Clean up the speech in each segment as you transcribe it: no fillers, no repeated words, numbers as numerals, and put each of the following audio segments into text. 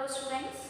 Hello students,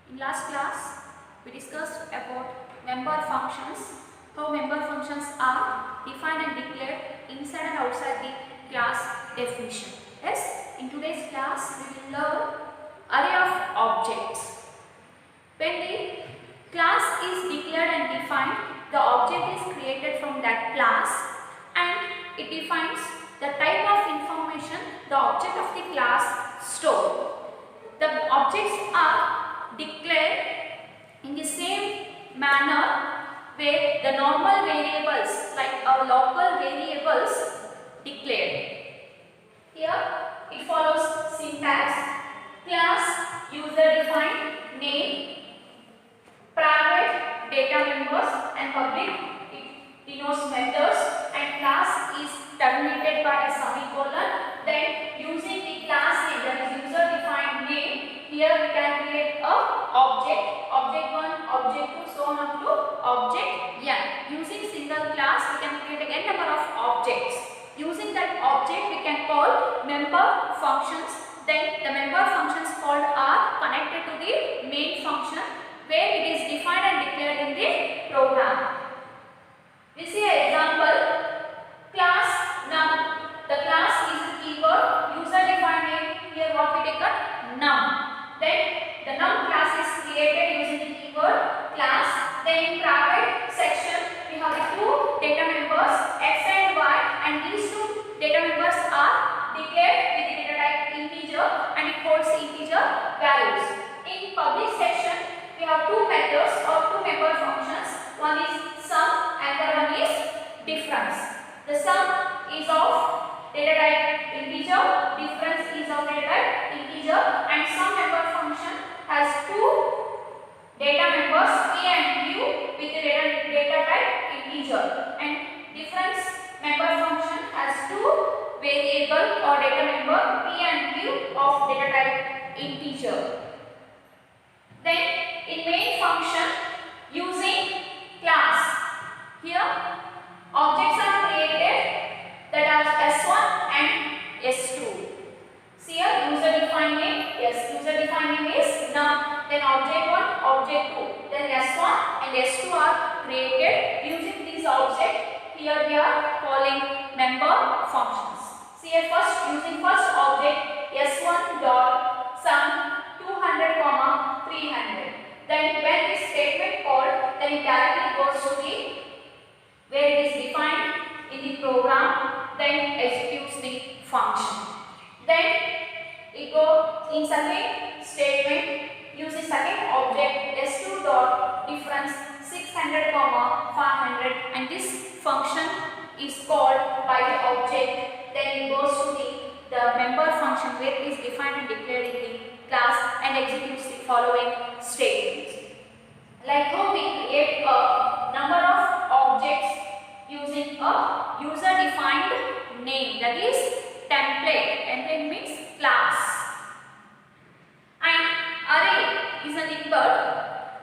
in last class we discussed about member functions, how member functions are defined and declared inside and outside the class definition. Yes, in today's class we will learn array of objects. When the class is declared and defined, the object is created from that class and it defines the type of information the object of the class stores. The objects are declared in the same manner where the normal variables like our local variables declared. Here it follows syntax: class user defined, name, private data members and public. It denotes methods and class is terminated by a semicolon. Then using the class name, that is user defined name, here we can create a object 1, object 2, so on up to object n. Using single class we can create a n number of objects. Using that object we can call member functions. Then the member functions called are connected to the main function where it is defined and declared in the program. We see an example: class num. The class is a keyword, user defined name, here what we take a num. Then the num class is created using the keyword class. Then in private section we have the two data members x and y, and these two data members are declared with the data type integer and it holds integer values. In public section we have two methods or two member functions. One is sum and the one is difference. The sum is of data type integer, difference is of data type integer, and sum member function has two data members p and q with the data type integer, and difference member function has two variable or data member p and q of data type integer. Then in main function using class, here objects are created that are S1 and S2. See here user defined name, yes, user defined name is num. Then object 1, object 2, then S1 and S2 are created using these objects. Here we are calling member functions. See here first, using first object S1 dot sum 200 comma 300. Then when this statement called, then it directly goes to the where it is defined in the program, then executes the function. Then it goes in second statement, uses second object s2 dot difference 600 comma 500, and this function is called by the object. Then it goes to the member function where it is defined and declared in the class and executes the following statements. Like how we create a number of objects using a user defined name, that is template. Template means class. And array is nothing but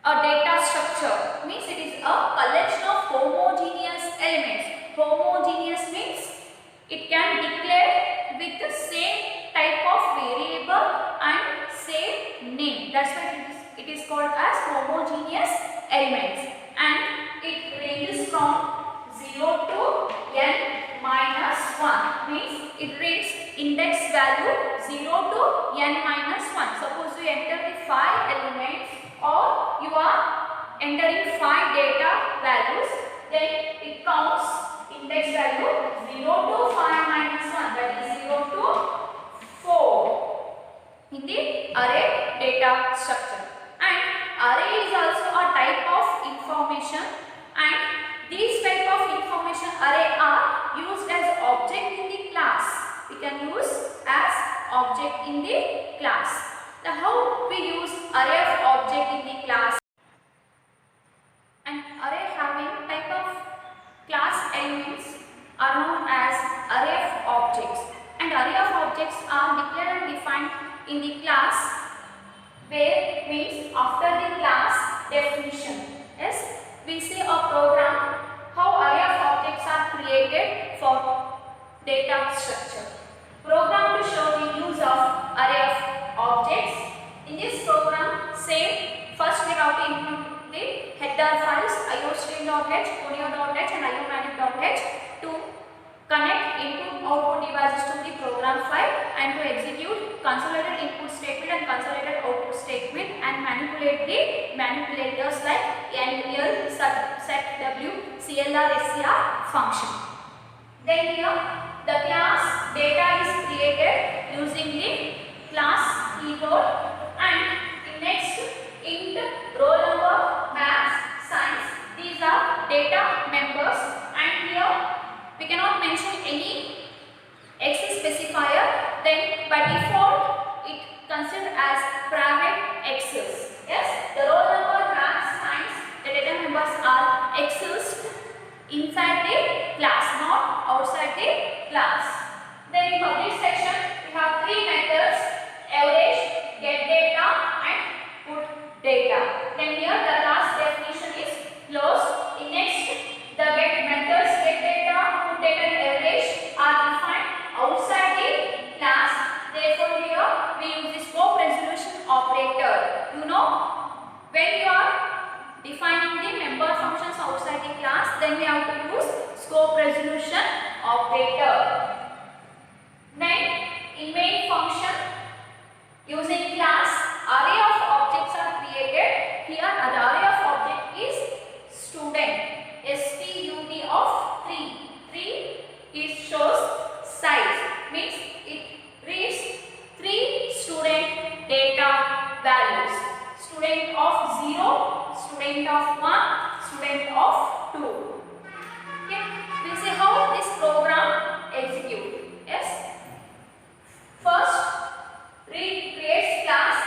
a data structure, means it is a collection of homogeneous elements. Homogeneous means it can declare with the same type of variable and same name. That's why it is called as homogeneous elements, and it ranges from 0 to n minus 1, means it reads index value 0 to n minus 1. Suppose you enter the 5 elements or you are entering 5 data values, then it counts index value 0 to 5 minus 1, that is 0 to 4 in the array data structure. And array is also a type of information, and these type of information array are used as object in the class. We can use as object in the class. Now how we use array of object in the class? An array having type of class elements are known as array of objects, and array of objects are declared and defined in the class, where means after the class definition. Yes, we see a program how array of objects are created for data structure. Program to show the use of array of objects. iostream.h, conio.h and iomanic.h to connect input output devices to the program file and to execute consolidated input statement and consolidated output statement and manipulate the manipulators like NL, set W, CLR, SCR function. Then here the class data is created using the class keyword, and next int, roll number, maths, science, these are data members, and here we cannot mention any X specifier, then by default it considered as private X's. Yes, the roll number, maths, science, the data members are X's inside the class, not outside the class. Then in public section we have three methods: average, get data and put data. Then here the class definition is closed. In next, the get methods get data, put data and average are defined outside the class. Therefore here we use the scope resolution operator. You know, when you are defining the member functions outside the class, then we have to use scope resolution operator. Then in main function, using class, array of objects are created. Here the array of object is student, STUD of 3. 3 is shows size, means it reads 3 student data values. Student of 0, student of 1, student of 2. Okay, we'll see how this program executes. Yes. First, read creates class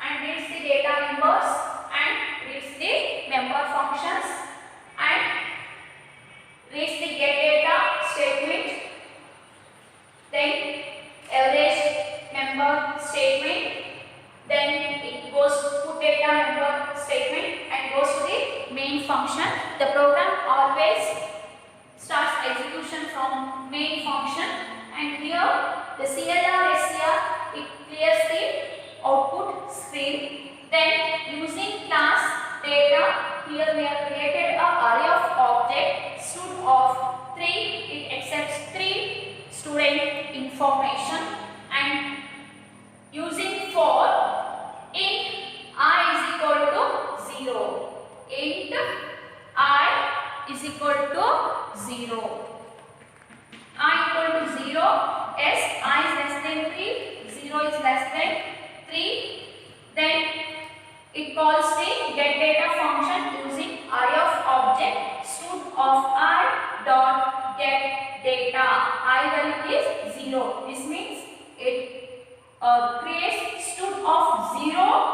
and reads the data members and reads the member functions and reads the get data statement. Then average member statement. Then it goes to put data member statement and goes to the main function. The program always starts execution from main function, and here the CLR, SCR, it clears the output screen. Then using class data, here we have created a array of object stud of 3. It accepts 3 student information, and using for int I is equal to 0. Int I is equal to 0. I equal to 0 as I is less than 3, 0 is less than 3. Then it calls the get data function using array of object stud of I dot get data. I value is 0. This means it creates stud of 0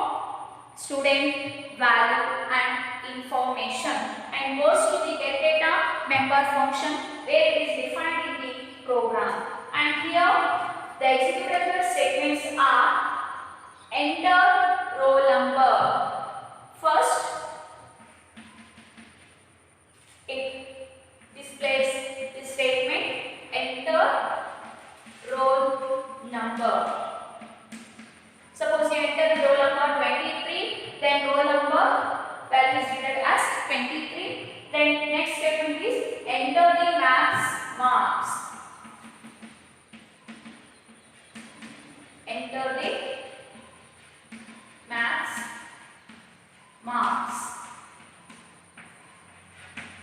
student value and information and goes to the get data member function where it is defined in the program. And here the executable statements are enter roll number. First, it displays the statement enter roll number. Suppose you enter the roll number 23, then roll number value is written as 23. Then next statement is enter the maths marks. Enter the maths marks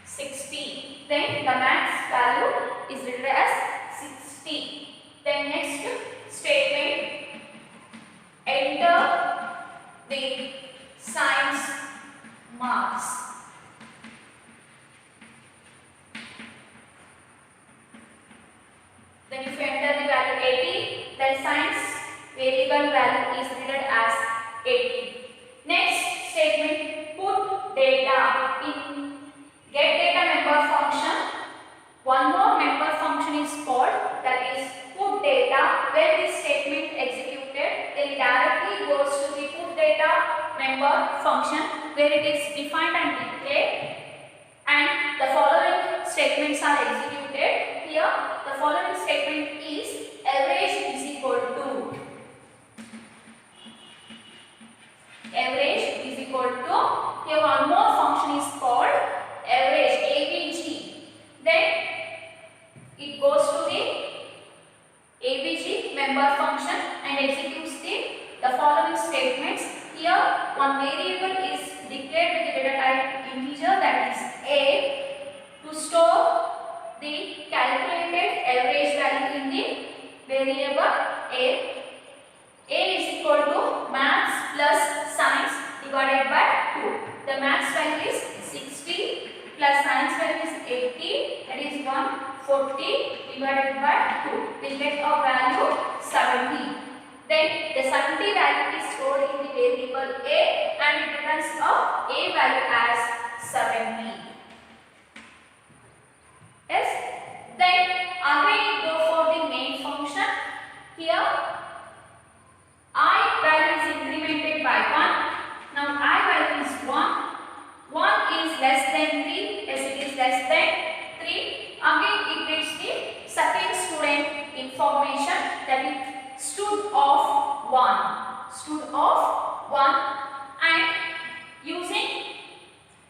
60. Then the maths value is written as 60. Then next statement enter the science marks. Then if you enter the value 80, then science variable value is written as 80. Next statement put data in get data member function. One more member function is called, that is put data. When this statement executed, then directly goes to the put data member function where it is defined and declared, and the following statements are executed. Here the following statement is average is equal to average is equal to, here one more function is called and executes the following statements. Here one variable is declared with the data type integer, that is a, to store the calculated average value in the variable a. A is equal to maths plus science divided by 2. The maths value is 60 plus science value is 80, that is 140 divided by 2. We get a value 70. Then the 70 value is stored in the variable a and it returns a value as 70. Yes. Then again go for the main function. Here I value is incremented by 1. Now I value is 1. 1 is less than 3. Yes, it is less than 3. Again it gets the second student information, that is stood of 1. Stood of 1, and using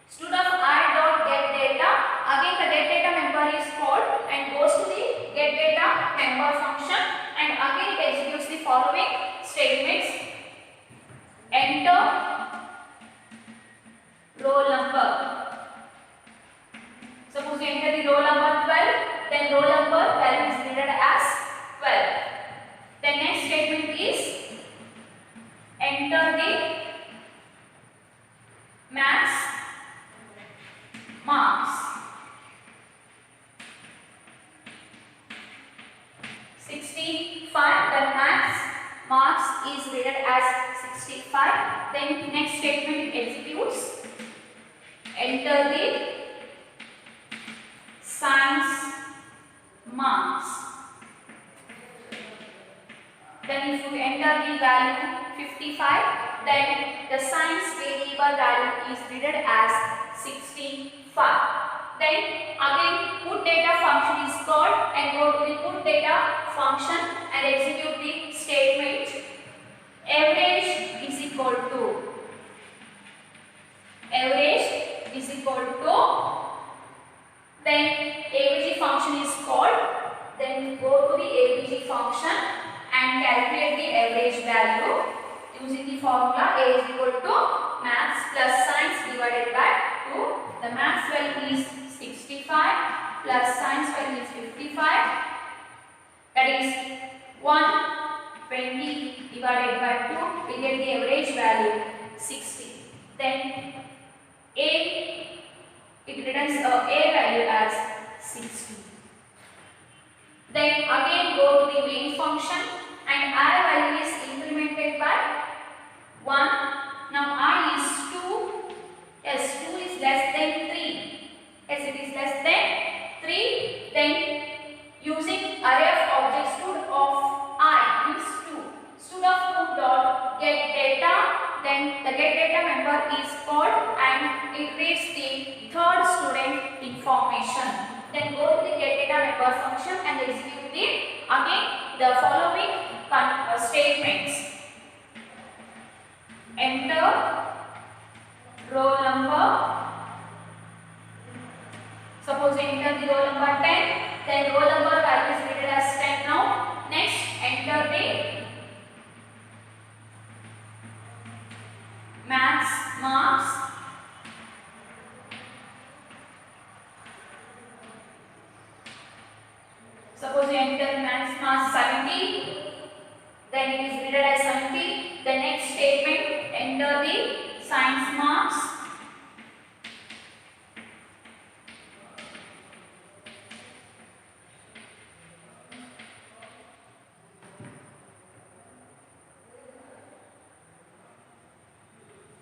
stood of I dot get data, again the get data member is called and goes to the get data member function, and again it executes the following statements. Enter roll number. Suppose you enter the roll number 12, then roll number value is read as 12. The next statement is enter the maths marks. 65, the maths marks is read as 65. Then next statement executes. Enter the science marks. Then if you enter the value 55, then the science variable value is read as 65. Then again put data function is called and go to the put data function and execute the statement. Average is equal to then AVG function is called. Then go to the AVG function and calculate the average value using the formula A is equal to maths plus science divided by 2. The maths value is 65 plus science value is 55, that is 120 divided by 2. We get the average value 60. Then A, it returns a value as 60. Then again go to the main function and I value is incremented by 1. Now I is 2. Yes, 2 is less than 3. Yes, it is less than 3. Then using array of objects stood of I is 2. Stood of 2 dot get data. Then the get data member is called and it reads the third student information. Then go to the get data member function and execute the following statements. Enter roll number. Suppose you enter the roll number 10, then roll number value is written as 10 now. Next, enter the maths marks. Suppose you enter maths marks 70, then it is written as 70. The next statement, enter the science marks.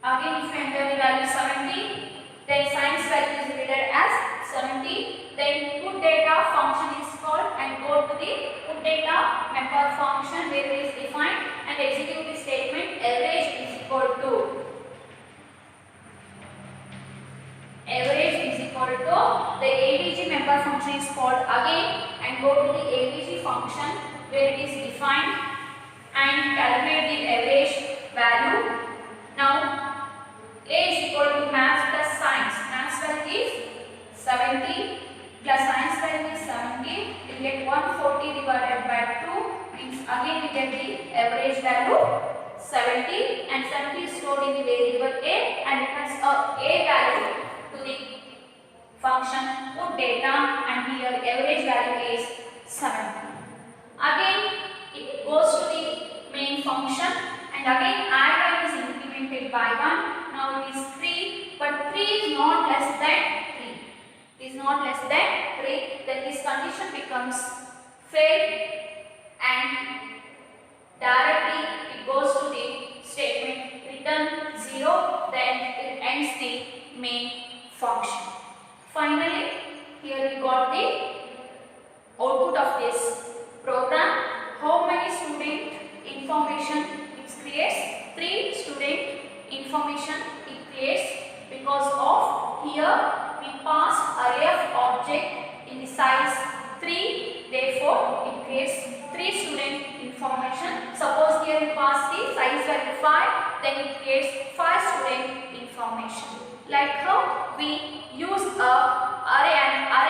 Again, if you enter the value 70, then science value is written as 70. Then put data function is called and go to the put data member function where it is defined and execute the statement. Average is equal to the AVG member function is called again and go to the AVG function where it is defined and calculate the average value. Now A is equal to maths plus science. Maths value is 70 plus science value is 70. We get 140 divided by 2 means again we get the average value 70 and 70 is stored in the variable a and returns a value to the function put data and here average value is 70. Again it goes to the main function and again add 1 is implemented by 1. Now it is 3 but 3 is not less than 3. It is not less than 3. Then this condition becomes failed and directly it goes to the statement return 0, then it ends the main function. Finally, here we got the output of this program. How many student information it creates? 3 student information it creates because of here we passed array of object in the size 3, therefore it creates 3 student information. Suppose here we pass the size value 5, then it creates 5 student information. Like how we use an array